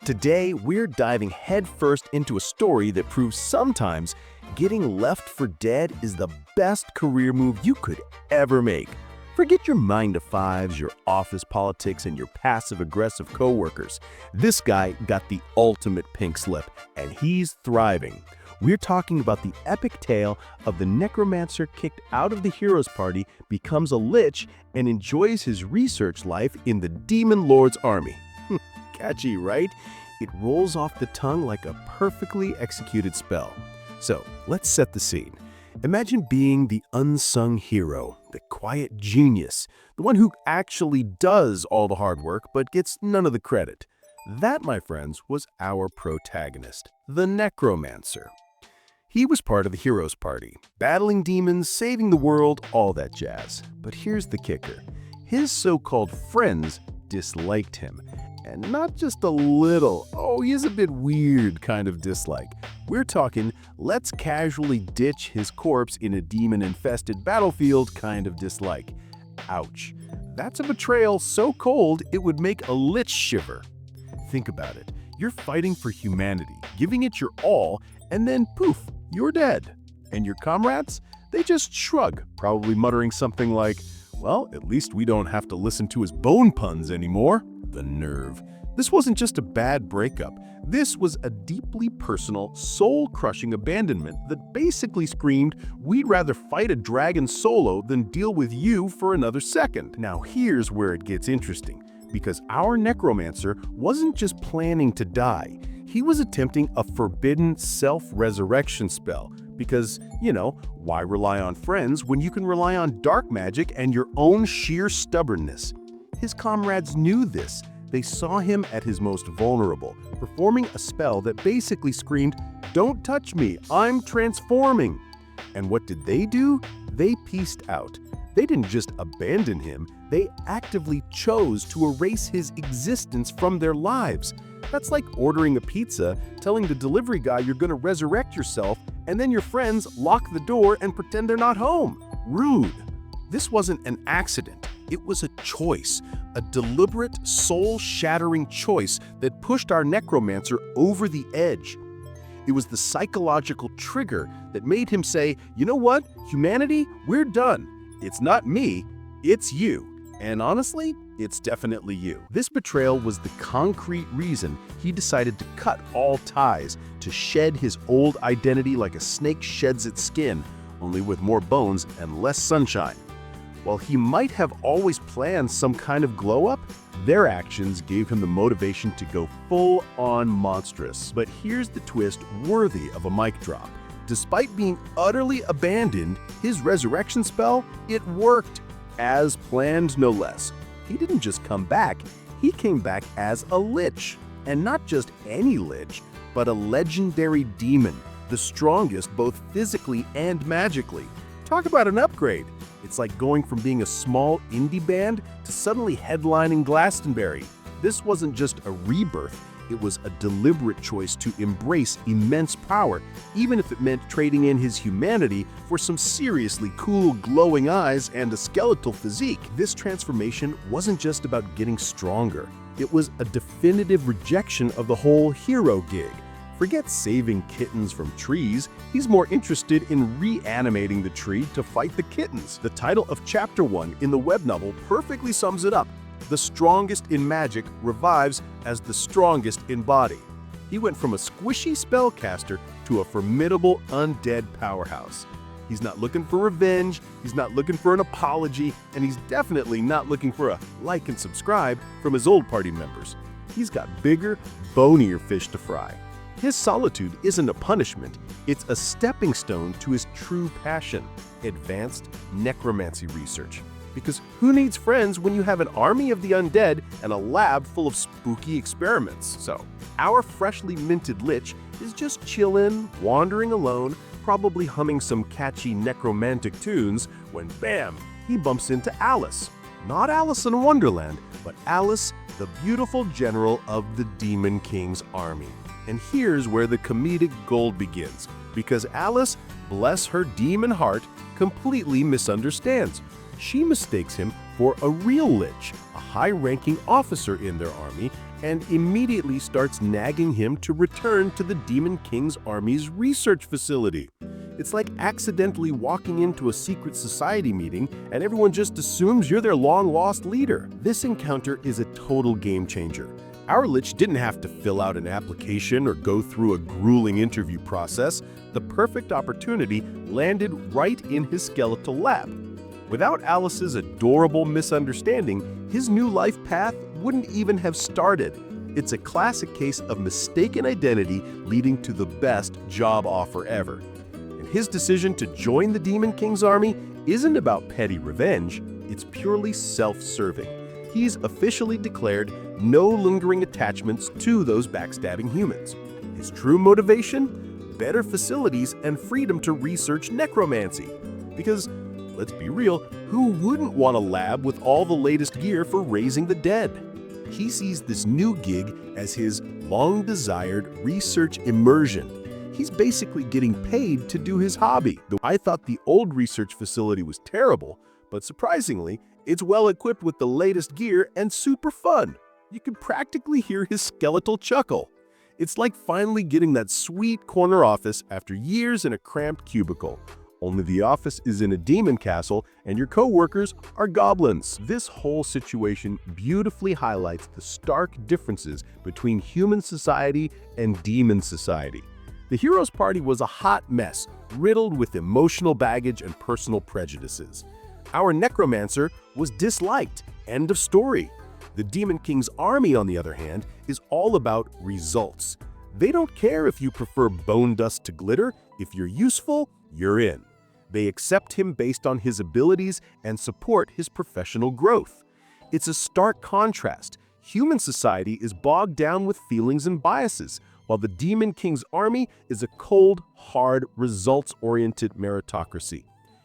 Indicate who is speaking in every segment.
Speaker 1: Today, we're diving headfirst into a story that proves sometimes getting left for dead is the best career move you could ever make. Forget your 9-to-5s, your office politics, and your passive-aggressive coworkers. This guy got the ultimate pink slip, and he's thriving. We're talking about the epic tale of the Necromancer kicked out of the hero's party, becomes a Lich, and enjoys his research life in the Demon Lord's army. Catchy, right? It rolls off the tongue like a perfectly executed spell. So, let's set the scene. Imagine being the unsung hero, the quiet genius, the one who actually does all the hard work but gets none of the credit. That, my friends, was our protagonist, the Necromancer. He was part of the hero's party, battling demons, saving the world, all that jazz. But here's the kicker. His so-called friends disliked him. And not just a little, he's a bit weird kind of dislike. We're talking, let's casually ditch his corpse in a demon-infested battlefield kind of dislike. Ouch. That's a betrayal so cold it would make a Lich shiver. Think about it. You're fighting for humanity, giving it your all, and then poof, you're dead. And your comrades? They just shrug, probably muttering something like, well, at least we don't have to listen to his bone puns anymore. The nerve. This wasn't just a bad breakup. This was a deeply personal, soul-crushing abandonment that basically screamed, we'd rather fight a dragon solo than deal with you for another second. Now here's where it gets interesting, because our Necromancer wasn't just planning to die. He was attempting a forbidden self-resurrection spell. Because, why rely on friends when you can rely on dark magic and your own sheer stubbornness? His comrades knew this. They saw him at his most vulnerable, performing a spell that basically screamed, "Don't touch me, I'm transforming." And what did they do? They pieced out. They didn't just abandon him, they actively chose to erase his existence from their lives. That's like ordering a pizza, telling the delivery guy you're going to resurrect yourself, and then your friends lock the door and pretend they're not home. Rude. This wasn't an accident. It was a choice, a deliberate, soul-shattering choice that pushed our Necromancer over the edge. It was the psychological trigger that made him say, you know what, humanity, we're done. It's not me, it's you. And honestly, it's definitely you. This betrayal was the concrete reason he decided to cut all ties, to shed his old identity like a snake sheds its skin, only with more bones and less sunshine. While he might have always planned some kind of glow-up, their actions gave him the motivation to go full-on monstrous. But here's the twist worthy of a mic drop. Despite being utterly abandoned, his resurrection spell, it worked. As planned, no less. He didn't just come back, he came back as a Lich. And not just any Lich, but a legendary demon, the strongest both physically and magically. Talk about an upgrade. It's like going from being a small indie band to suddenly headlining Glastonbury. This wasn't just a rebirth, it was a deliberate choice to embrace immense power, even if it meant trading in his humanity for some seriously cool glowing eyes and a skeletal physique. This transformation wasn't just about getting stronger. It was a definitive rejection of the whole hero gig. Forget saving kittens from trees, he's more interested in reanimating the tree to fight the kittens. The title of Chapter 1 in the web novel perfectly sums it up. The strongest in magic revives as the strongest in body. He went from a squishy spellcaster to a formidable undead powerhouse. He's not looking for revenge, he's not looking for an apology, and he's definitely not looking for a like and subscribe from his old party members. He's got bigger, bonier fish to fry. His solitude isn't a punishment, it's a stepping stone to his true passion, advanced necromancy research. Because who needs friends when you have an army of the undead and a lab full of spooky experiments? So, our freshly minted Lich is just chillin', wandering alone, probably humming some catchy necromantic tunes, when bam, he bumps into Alice. Not Alice in Wonderland, but Alice, the beautiful general of the Demon King's army. And here's where the comedic gold begins, because Alice, bless her demon heart, completely misunderstands. She mistakes him for for a real Lich, a high-ranking officer in their army, and immediately starts nagging him to return to the Demon King's army's research facility. It's like accidentally walking into a secret society meeting and everyone just assumes you're their long-lost leader. This encounter is a total game changer. Our Lich didn't have to fill out an application or go through a grueling interview process. The perfect opportunity landed right in his skeletal lap. Without Alice's adorable misunderstanding, his new life path wouldn't even have started. It's a classic case of mistaken identity leading to the best job offer ever. And his decision to join the Demon King's army isn't about petty revenge, it's purely self-serving. He's officially declared no lingering attachments to those backstabbing humans. His true motivation? Better facilities and freedom to research necromancy. Because, let's be real, who wouldn't want a lab with all the latest gear for raising the dead? He sees this new gig as his long-desired research immersion. He's basically getting paid to do his hobby. I thought the old research facility was terrible, but surprisingly, it's well-equipped with the latest gear and super fun. You can practically hear his skeletal chuckle. It's like finally getting that sweet corner office after years in a cramped cubicle. Only the office is in a demon castle and your co-workers are goblins. This whole situation beautifully highlights the stark differences between human society and demon society. The hero's party was a hot mess, riddled with emotional baggage and personal prejudices. Our Necromancer was disliked. End of story. The Demon King's army, on the other hand, is all about results. They don't care if you prefer bone dust to glitter. If you're useful, you're in. They accept him based on his abilities and support his professional growth. It's a stark contrast. Human society is bogged down with feelings and biases, while the Demon King's army is a cold, hard, results-oriented meritocracy.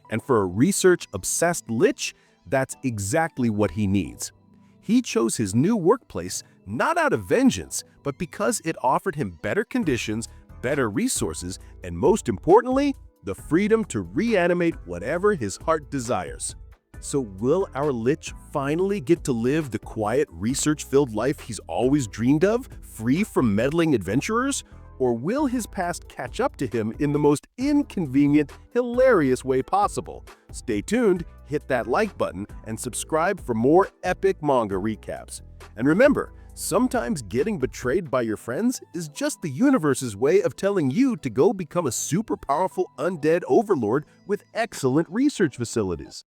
Speaker 1: And for a research-obsessed Lich, that's exactly what he needs. He chose his new workplace not out of vengeance, but because it offered him better conditions, better resources, and most importantly, the freedom to reanimate whatever his heart desires. So will our Lich finally get to live the quiet, research-filled life he's always dreamed of, free from meddling adventurers? Or will his past catch up to him in the most inconvenient, hilarious way possible? Stay tuned, hit that like button, and subscribe for more epic manga recaps. And remember, sometimes getting betrayed by your friends is just the universe's way of telling you to go become a super powerful undead overlord with excellent research facilities.